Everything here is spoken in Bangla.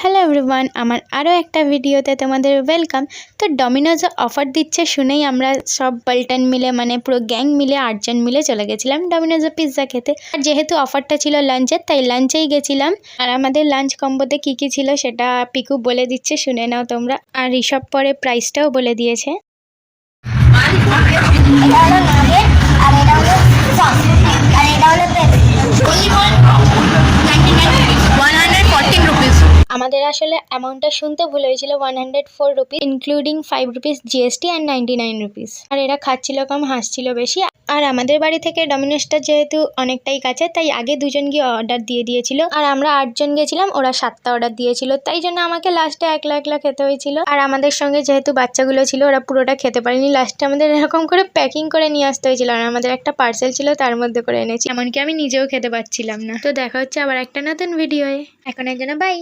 হ্যালো এভরিওয়ান, আমার আরও একটা ভিডিওতে তোমাদের ওয়েলকাম। তো ডমিনোজে অফার দিচ্ছে শুনেই আমরা সব পল্টন মিলে মানে পুরো গ্যাং মিলে 8 জন মিলে চলে গেছিলাম ডমিনোজে পিৎজা খেতে। আর যেহেতু অফারটা ছিল লাঞ্চের, তাই লাঞ্চেই গেছিলাম। আর আমাদের লাঞ্চ কম্বোতে কী কী ছিল সেটা পিকু বলে দিচ্ছে, শুনে নাও তোমরা। আর ঋষভ পরে প্রাইসটাও বলে দিয়েছে। আমাদের আসলে অ্যামাউন্টটা শুনতে ভুল হয়েছিল, 104 rupees including 5 rupees GST and 99 rupees. আর এরা খাচ্ছিল কম, হাসছিল বেশি। আর আমাদের বাড়ি থেকে ডমিনোসটা যেহেতু অনেকটাই কাছে, তাই আগে 2জন গিয়ে অর্ডার দিয়ে দিয়েছিল। আর আমরা 8 জন গেছিলাম, ওরা 7টা অর্ডার দিয়েছিল, তাই জন্য আমাকে লাস্টে একলা একলা খেতে হয়েছিল। আর আমাদের সঙ্গে যেহেতু বাচ্চাগুলো ছিল, ওরা পুরোটা খেতে পারেনি। লাস্টে আমাদের এরকম করে প্যাকিং করে নিয়ে আসতে হয়েছিল। আর আমাদের একটা পার্সেল ছিল, তার মধ্যে করে এনেছি, এমনকি আমি নিজেও খেতে পারছিলাম না। তো দেখা হচ্ছে আবার একটা নতুন ভিডিওয়ে। এখন এর জন্য বাই।